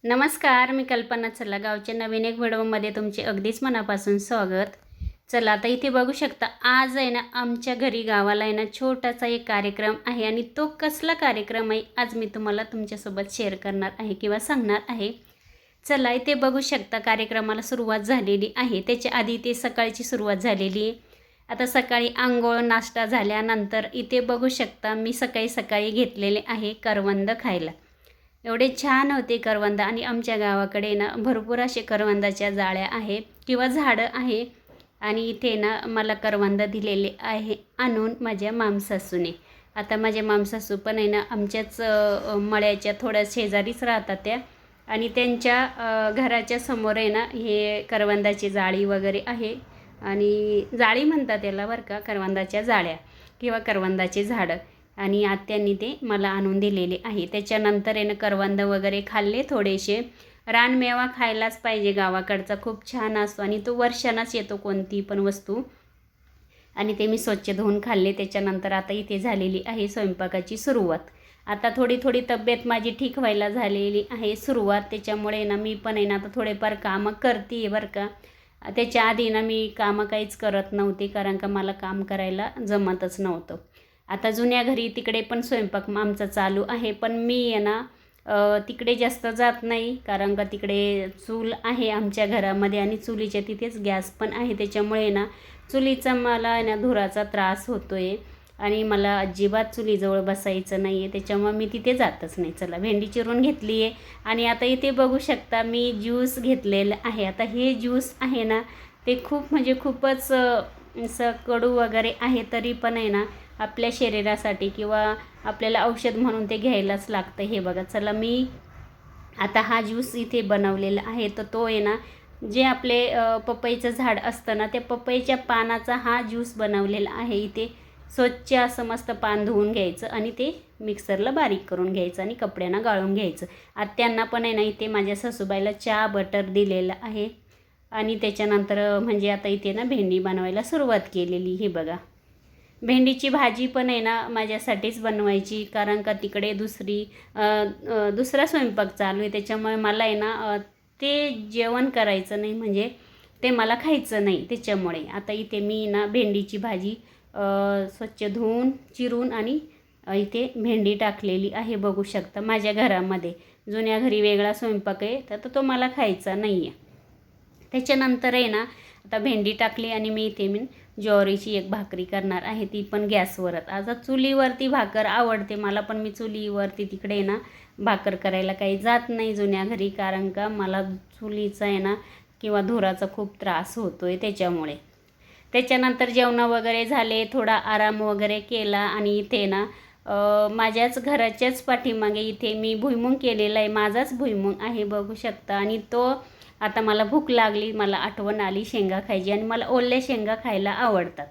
नमस्कार, मी कल्पना चला गावच्या नवीन एक व्हिडिओमध्ये तुमचे अगदीच मनापासून स्वागत. चला आता इथे बघू शकता, आज आहे ना आमच्या घरी गावाला आहे ना छोटासा एक कार्यक्रम आहे आणि तो कसला कार्यक्रम आहे आज मी तुम्हाला तुमच्यासोबत शेअर करणार आहे किंवा सांगणार आहे. चला इथे बघू शकता कार्यक्रमाला सुरुवात झालेली आहे. त्याच्या आधी ते सकाळची सुरुवात झालेली आहे. आता सकाळी अंघोळ नाश्ता झाल्यानंतर इथे बघू शकता मी सकाळी सकाळी घेतलेले आहे करवंद खायला. एवढे छान होते करवंद आणि आमच्या गावाकडे ना भरपूर असे करवंदाच्या जाळ्या आहे किंवा झाडं आहे आणि इथे ना मला करवंद दिलेले आहे आणून माझ्या मामसासूने. आता माझ्या मामसासू पण आहे ना आमच्याच मळ्याच्या थोड्या शेजारीच राहतात त्या आणि त्यांच्या घराच्या समोर आहे ना हे करवंदाची जाळी वगैरे आहे आणि जाळी म्हणतात त्याला बरं का, करवंदाच्या जाळ्या किंवा करवंदाचे झाडं. आणि आत्यांनी ते मला आणून दिलेले आहे. त्याच्यानंतर आहे ना करवंद वगैरे खाल्ले थोडेसे. रानमेवा खायलाच पाहिजे, गावाकडचा खूप छान असतो आणि तो वर्षानच येतो कोणती पण वस्तू. आणि ते मी स्वच्छ धुवून खाल्ले. त्याच्यानंतर आता इथे झालेली आहे स्वयंपाकाची सुरुवात. आता थोडी थोडी तब्येत माझी ठीक व्हायला झालेली आहे सुरुवात, त्याच्यामुळे ना मी पण आहे ना आता थोडेफार कामं करते आहे बरं का. त्याच्या आधी ना मी कामं काहीच करत नव्हते कारण का मला काम करायला जमतच नव्हतं. आता जुन्या घरी तिकडे पण स्वयंपाक आमचा चालू आहे, पण मी आहे ना तिकडे जास्त जात नाही कारण का तिकडे चूल आहे आमच्या घरामध्ये आणि चुलीच्या तिथेच गॅस पण आहे. त्याच्यामुळे ना चुलीचा मला आहे ना धुराचा त्रास होतो आहे आणि मला अजिबात चुलीजवळ बसायचं नाही आहे, त्याच्यामुळे मी तिथे जातच नाही. चला भेंडी चिरून घेतली आहे आणि आता इथे बघू शकता मी ज्यूस घेतलेलं आहे. आता हे ज्यूस आहे ना ते खूप म्हणजे खूपच असं कडू वगैरे आहे, तरी पण आहे ना आपल्या शरीरासाठी किंवा आपल्याला औषध म्हणून ते घ्यायलाच लागतं. हे बघा, चला मी आता हा ज्यूस इथे बनवलेला आहे. तर तो आहे ना जे आपले पपईचं झाड असतं ना त्या पपईच्या पानाचा हा ज्यूस बनवलेला आहे. इथे स्वच्छ असं मस्त पान धुवून घ्यायचं आणि ते मिक्सरला बारीक करून घ्यायचं आणि कपड्यांना गाळून घ्यायचं. आत्यांना पण आहे ना इथे माझ्या सासूबाईला चहा बटर दिलेलं आहे आणि त्याच्यानंतर म्हणजे आता इथे ना भेंडी बनवायला सुरुवात केलेली. हे बघा, भेंडीची भाजी पण आहे ना माझ्यासाठीच बनवायची कारण का तिकडे दुसरा स्वयंपाक चालू आहे, त्याच्यामुळे मला आहे ना ते जेवण करायचं नाही, म्हणजे ते मला खायचं नाही. त्याच्यामुळे आता इथे मी ना भेंडीची भाजी स्वच्छ धुवून चिरून आणि इथे भेंडी टाकलेली आहे. बघू शकता माझ्या घरामध्ये जुन्या घरी वेगळा स्वयंपाक आहे तर तो मला खायचा नाही आहे. त्याच्यानंतर आहे ना आता भेंडी टाकली आणि मी इथे ज्वारीची एक भाकरी करणार आहे, ती पण गॅसवरच. आता चुलीवरती भाकर आवडते मला, पण मी चुलीवरती तिकडे ना भाकर करायला काही जात नाही जुन्या घरी कारण का मला चुलीचा आहे ना किंवा धुराचा खूप त्रास होतो आहे त्याच्यामुळे. त्याच्यानंतर जेवण वगैरे झाले, थोडा आराम वगैरे केला आणि इथे ना माझ्याच घराच्याच पाठीमागे इथे मी भुईमुग केलेला आहे, माझाच भुईमुग आहे बघू शकता. आणि तो आता मला भूक लागली, मला आठवण आली शेंगा खायची आणि मला ओल्या शेंगा खायला आवडतात.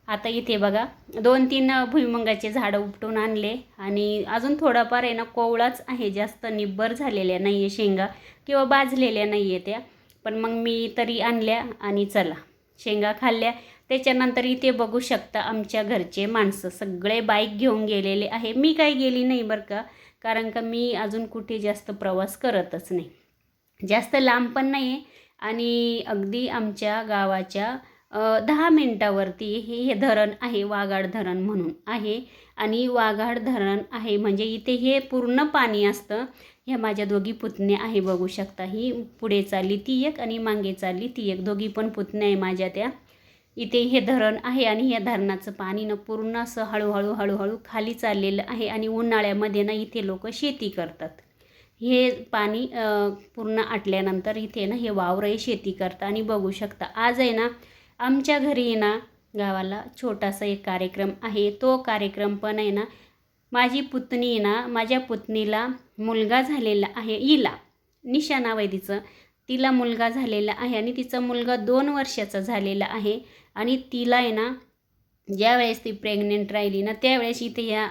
आता इथे बघा 2-3 भुईमुगाचे झाडं उपटून आणले आणि अजून थोडाफार आहे ना कोवळाच आहे, जास्त निब्बर झालेल्या नाही आहे शेंगा किंवा भाजलेल्या नाही आहे त्या, पण मग मी तरी आणल्या आणि चला शेंगा खाल्ल्या. त्याच्यानंतर इथे बघू शकता आमच्या घरचे माणसं सगळे बाईक घेऊन गेलेले आहे. मी काही गेली नाही बरं का, कारण का मी अजून कुठे जास्त प्रवास करतच नाही, जास्त लांब पण नाही आहे आणि अगदी आमच्या गावाच्या 10 मिनटावरती हे धरण आहे, वाघाड धरण म्हणून आहे. आणि वाघाड धरण आहे म्हणजे इथे हे पूर्ण पाणी असतं. ह्या माझ्या दोघी पुतण्या आहे बघू शकता, ही पुढे चालली ती एक आणि मागे चालली ती एक, दोघी पण पुतण्या आहे माझ्या त्या. इथे हे धरण आहे आणि या धरणाचं पाणी ना पूर्ण असं हळूहळू खाली चाललेलं आहे आणि उन्हाळ्यामध्ये ना इथे लोक शेती करतात. हे पाणी पूर्ण आटल्यानंतर इथे ना हे वावरही शेती करतात. आणि बघू शकता आज आहे ना आमच्या घरी ना गावाला छोटासा एक कार्यक्रम आहे. तो कार्यक्रम पण आहे ना माझी पुतणी ना, माझ्या पुतणीला मुलगा झालेला आहे, हिला निशा नाव आहे तिचं, तिला मुलगा झालेला आहे आणि तिचा मुलगा 2 वर्षाचा झालेला आहे. आणि तिला आहे ना ज्यावेळेस ती प्रेग्नेंट राहिली ना त्यावेळेस इथे या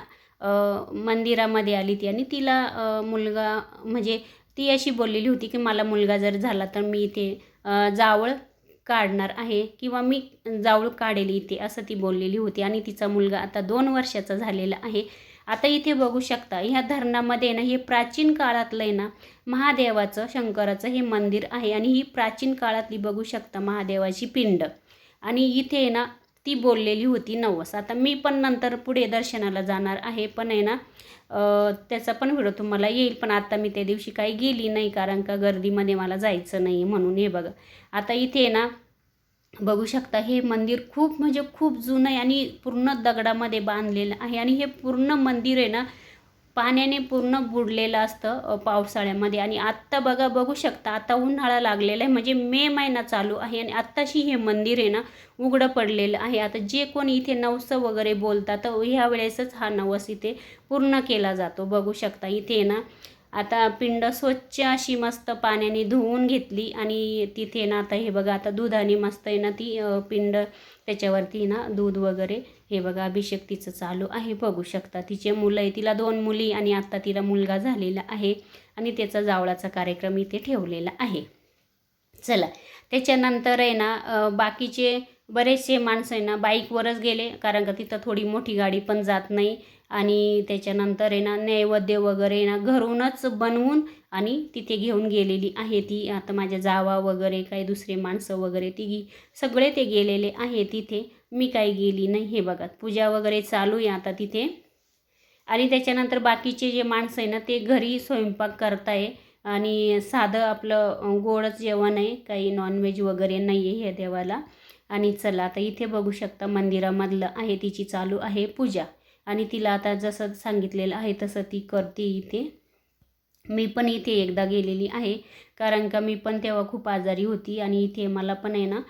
मंदिरामध्ये आली ती आणि तिला मुलगा म्हणजे ती अशी बोललेली होती की मला मुलगा जर झाला तर मी इथे जावळ काढणार आहे किंवा मी जावळ काढेल इथे, असं ती बोललेली होती. आणि तिचा मुलगा आता 2 वर्षाचा झालेला आहे आता इथे बघू शकता ह्या धरणामध्ये ना हे प्राचीन काळातलं आहे ना महादेवाचं शंकराचं हे मंदिर आहे आणि ही प्राचीन काळातली बघू शकता महादेवाची पिंड आणि इथे ना ती बोललेली होती नवस. आता मी पण नंतर पुढे दर्शनाला जाणार आहे, पण आहे ना त्याचा पण व्हिडिओ तुम्हाला येईल, पण आता मी त्या दिवशी काही गेली नाही कारण का गर्दीमध्ये मला जायचं नाही म्हणून. हे बघा आता इथे ना बघू शकता हे मंदिर खूप म्हणजे खूप जुनं आहे आणि पूर्ण दगडामध्ये बांधलेलं आहे आणि हे पूर्ण मंदिर आहे ना पाण्याने पूर्ण बुडलेलं असतं पावसाळ्यामध्ये. आणि आत्ता बघू शकता आता उन्हाळा लागलेला आहे म्हणजे मे महिना चालू आहे आणि आत्ताशी हे मंदिर आहे ना उघडं पडलेलं आहे. आता जे कोणी इथे नवस वगैरे बोलतात तर ह्या वेळेसच हा नवस इथे पूर्ण केला जातो. बघू शकता इथे ना आता पिंड स्वच्छ अशी मस्त पाण्याने धुवून घेतली आणि तिथे ना आता हे बघा आता दुधाने मस्त आहे ना ती पिंड त्याच्यावरती ना दूध वगैरे हे बघा अभिषेक तिचं चालू आहे. बघू शकता तिचे मुलं आहे, तिला 2 मुली आणि आता तिला मुलगा झालेला आहे आणि त्याचा जावळाचा कार्यक्रम इथे ठेवलेला आहे. चला त्याच्यानंतर आहे ना बाकीचे बरेचसे माणसं आहे ना बाईकवरच गेले कारण का तिथं थोडी मोठी गाडी पण जात नाही. आणि त्याच्यानंतर आहे ना नैवेद्य वगैरे ना घरूनच बनवून आणि तिथे घेऊन गेलेली आहे ती. आता माझ्या जावा वगैरे काही दुसरे माणसं वगैरे ती सगळे ते गेलेले आहे तिथे, मी काही गेली नाही. हे बघा पूजा वगैरे चालू आहे आता तिथे. आणि त्याच्यानंतर बाकीचे जे माणसं आहे ना ते घरी स्वयंपाक करताय आणि साधं आपलं गोडच जेवण आहे, काही नॉनव्हेज वगैरे नाही आहे ह्या देवाला. आणि चला आता इथे बघू शकता मंदिरामधलं आहे तिची चालू आहे पूजा आणि तिला आता जसं सांगितलेलं आहे तसं ती करते इथे. मी पण इथे एकदा गेलेली आहे कारण का मी पण तेव्हा खूप आजारी होती आणि इथे मला पण आहे ना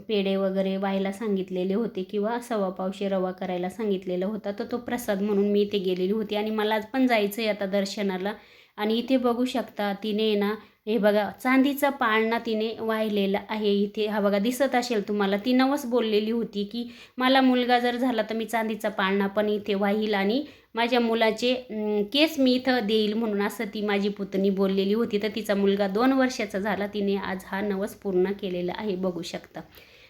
पेढे वगैरे व्हायला सांगितलेले होते किंवा सव्वा पावशे रवा करायला सांगितलेला होता, तर तो प्रसाद म्हणून मी इथे गेलेली होती आणि मला पण जायचं आहे आता दर्शनाला. आणि इथे बघू शकता तिने ना हे बघा चांदीचा पाळणा तिने वाहिलेला आहे इथे. हा बघा दिसत असेल तुम्हाला, ती नवस बोललेली होती की मला मुलगा जर झाला तर मी चांदीचा पाळणा पण इथे वाहील आणि माझ्या मुलाचे केस मी इथं देईल म्हणून असं ती माझी पुतणी बोललेली होती. तर तिचा मुलगा 2 वर्षाचा झाला, तिने आज हा नवस पूर्ण केलेला आहे बघू शकता.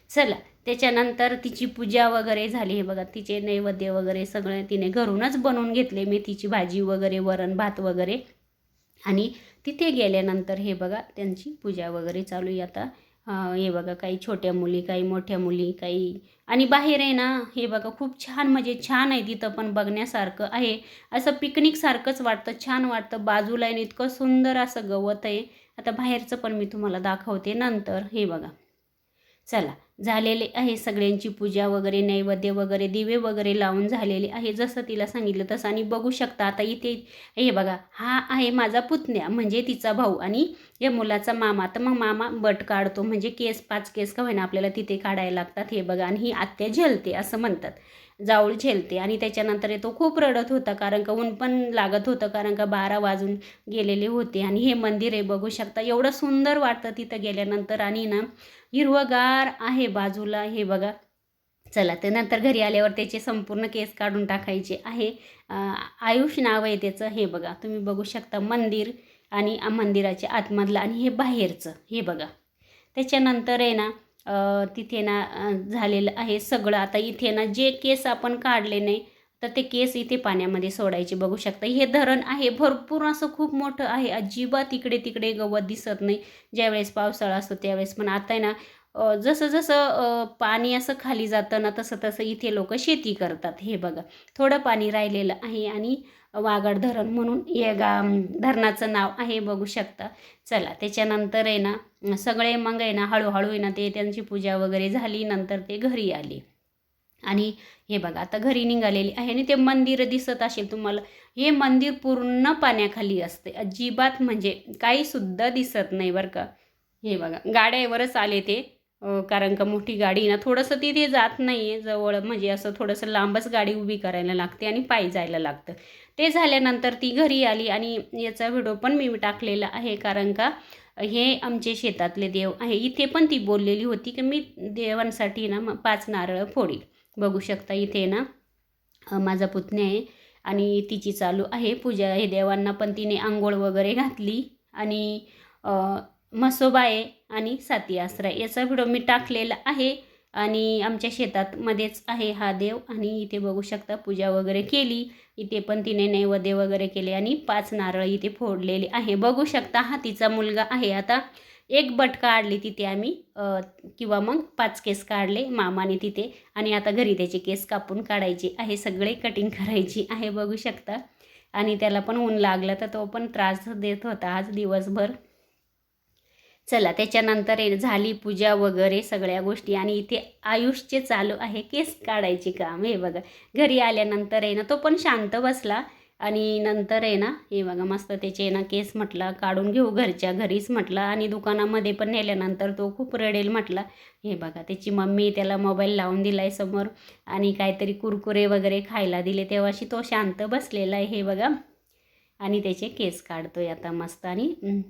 चला त्याच्यानंतर तिची पूजा वगैरे झाली. हे बघा तिचे नैवेद्य वगैरे सगळं तिने घरूनच बनवून घेतले, मेथीची भाजी वगैरे वरण भात वगैरे. आणि तिथे गेल्यानंतर हे बघा त्यांची पूजा वगैरे चालू आहे आता. हे बघा काही छोट्या मुली, काही मोठ्या मुली, काही आणि बाहेर आहे ना हे बघा खूप छान म्हणजे छान आहे तिथं पण बघण्यासारखं आहे. असं पिकनिकसारखंच वाटतं, छान वाटतं. बाजूला आहे इतकं सुंदर असं गवत आहे. आता बाहेरचं पण मी तुम्हाला दाखवते नंतर. हे बघा चला झालेले आहे सगळ्यांची पूजा वगैरे, नैवेद्य वगैरे, दिवे वगैरे लावून झालेले आहे जसं तिला सांगितलं तसं. आणि बघू शकता आता इथे हे बघा हा आहे माझा पुतण्या म्हणजे तिचा भाऊ आणि या मुलाचा मामा. तर मग मामा बट काढतो म्हणजे केस 5 केस का होईना आपल्याला तिथे काढायला लागतात. हे बघा आणि ही आत्या झेलते असं म्हणतात, जाऊळ झेलते. आणि त्याच्यानंतर तो खूप रडत होता कारण का ऊन पण लागत होतं कारण का 12 वाजून गेलेले होते. आणि हे मंदिर आहे बघू शकता, एवढं सुंदर वाटतं तिथं गेल्यानंतर आणि ना हिरवगार आहे बाजूला. हे बघा चला ते नंतर घरी आल्यावर त्याचे संपूर्ण केस काढून टाकायचे आहे. आयुष नाव आहे त्याचं. हे बघा तुम्ही बघू शकता मंदिर आणि मंदिराच्या आतमधलं आणि हे बाहेरचं. हे बघा त्याच्यानंतर आहे ना तिथे ना झालेलं आहे सगळं. आता इथे ना जे केस आपण काढले नाही तर ते केस इथे पाण्यामध्ये सोडायचे. बघू शकता हे धरण आहे भरपूर असं खूप मोठं आहे, अजिबात इकडे तिकडे गवत दिसत नाही ज्यावेळेस पावसाळा असतो त्यावेळेस. पण आता आहे ना जसं जसं पाणी असं खाली जातं ना तसं तसं इथे लोक शेती करतात. हे बघा थोडं पाणी राहिलेलं आहे आणि वागड धरण म्हणून हे धरणाचं नाव आहे बघू शकता. चला त्याच्यानंतर आहे ना सगळे मग आहे ना हळूहळू आहे ना ते त्यांची पूजा वगैरे झाली, नंतर ते घरी आले. आणि हे बघा आता घरी निघालेली आहे आणि ते मंदिर दिसत असेल तुम्हाला, हे मंदिर पूर्ण पाण्याखाली असते, अजिबात म्हणजे काहीसुद्धा दिसत नाही बरं का. हे बघा गाड्यावरच आले ते कारण का मोठी गाडी ना थोडंसं तिथे जात नाही आहे जवळ, म्हणजे असं थोडंसं लांबच गाडी उभी करायला लागते आणि पायी जायला लागतं. ते झाल्यानंतर ती घरी आली आणि याचा व्हिडिओ पण मी टाकलेला आहे कारण का हे आमचे शेतातले देव आहे. इथे पण ती बोललेली होती की मी देवांसाठी ना 5 नारळ फोडील. बघू शकता इथे ना माझा पुतण्या आहे आणि तिची चालू आहे पूजा. हे देवांना पण तिने आंघोळ वगैरे घातली आणि म्हसोबा आहे आणि साती आसरा याचा व्हिडिओ मी टाकलेला आहे. आणि आमच्या शेतात मध्येच आहे हा देव. आणि इथे बघू शकता पूजा वगैरे केली. इथे पण तिने नैवेद्य वगैरे केले आणि 5 नारळ इथे फोडलेले आहे. बघू शकता हा तिचा मुलगा आहे. आता एक बट काढली तिथे आम्ही किंवा मग 5 केस काढले मामाने तिथे. आणि आता घरी त्याचे केस कापून काढायचे आहे, सगळे कटिंग करायची आहे बघू शकता. आणि त्याला पण ऊन लागलं तर तो पण त्रास देत होता आज दिवसभर. चला त्याच्यानंतर झाली पूजा वगैरे सगळ्या गोष्टी. आणि इथे आयुषचे चालू आहे केस काढायचे काम. हे बघा घरी आल्यानंतर आहे ना तो पण शांत बसला. आणि नंतर आहे ना हे बघा मस्त त्याचे ना केस म्हटला काढून घेऊ घरच्या घरीच म्हटला. आणि दुकानामध्ये पण नेल्यानंतर तो खूप रडेल म्हटला. हे बघा त्याची मम्मी त्याला मोबाईल लावून दिला आहे समोर आणि काहीतरी कुरकुरे वगैरे खायला दिले, तेव्हाशी तो शांत बसलेला आहे. हे बघा आणि त्याचे केस काढतोय आता मस्त. आणि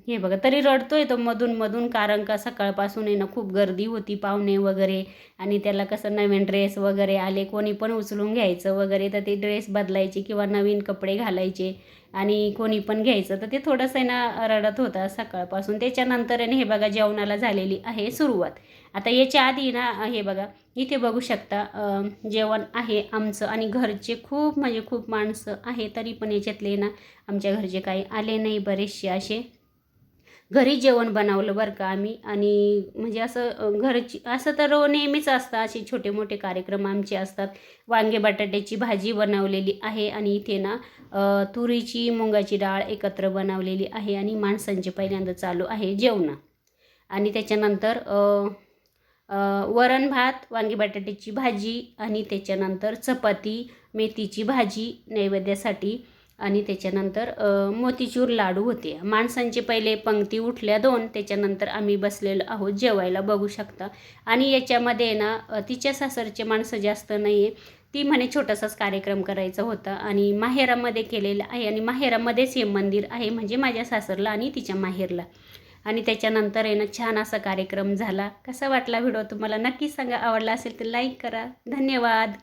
हे बघा तरी रडतोय तो मधून मधून, कारण का सकाळपासून आहे ना खूप गर्दी होती पाहुणे वगैरे. आणि त्याला कसं नवीन ड्रेस वगैरे आले, कोणी पण उचलून घ्यायचं वगैरे तर ते ड्रेस बदलायचे किंवा नवीन कपडे घालायचे आणि कोणी पण घ्यायचं, तर ते थोडंसं आहे ना रडत होता सकाळपासून. त्याच्यानंतर आहे हे बघा जेवणाला झालेली आहे सुरुवात. आता याच्या आधी ना हे बघा इथे बघू शकता जेवण आहे आमचं. आणि घरचे खूप म्हणजे खूप माणसं आहे, तरी पण याच्यातले ना आमच्या घरचे काही आले नाही, बरेचसे असे. घरी जेवण बनवलं बरं का आम्ही. आणि म्हणजे असं घरची असं तर नेहमीच असतं, असे छोटे मोठे कार्यक्रम आमचे असतात. वांगे बटाट्याची भाजी बनवलेली आहे. आणि इथे ना तुरीची मुगाची डाळ एकत्र बनवलेली आहे. आणि माणसांचे पहिल्यांदा चालू आहे जेवण. आणि त्याच्यानंतर वरण भात, वांगी बटाट्याची भाजी आणि त्याच्यानंतर चपाती, मेथीची भाजी नैवेद्यासाठी. आणि त्याच्यानंतर मोतीचूर लाडू होते. माणसांचे पहिले पंक्ती उठल्या 2, त्याच्यानंतर आम्ही बसलेलो आहोत जेवायला बघू शकता. आणि याच्यामध्ये ना तिच्या सासरचे माणसं जास्त नाही आहे. ती म्हणे छोटासाच कार्यक्रम करायचा होता आणि माहेरामध्ये केलेला आहे. आणि माहेरामध्येच हे मंदिर आहे, म्हणजे माझ्या सासरला आणि तिच्या माहेरला. आणि त्याच्यानंतर आहे ना छान असा कार्यक्रम झाला. कसा वाटला व्हिडिओ तुम्हाला नक्की सांगा. आवडला असेल तर लाईक करा. धन्यवाद.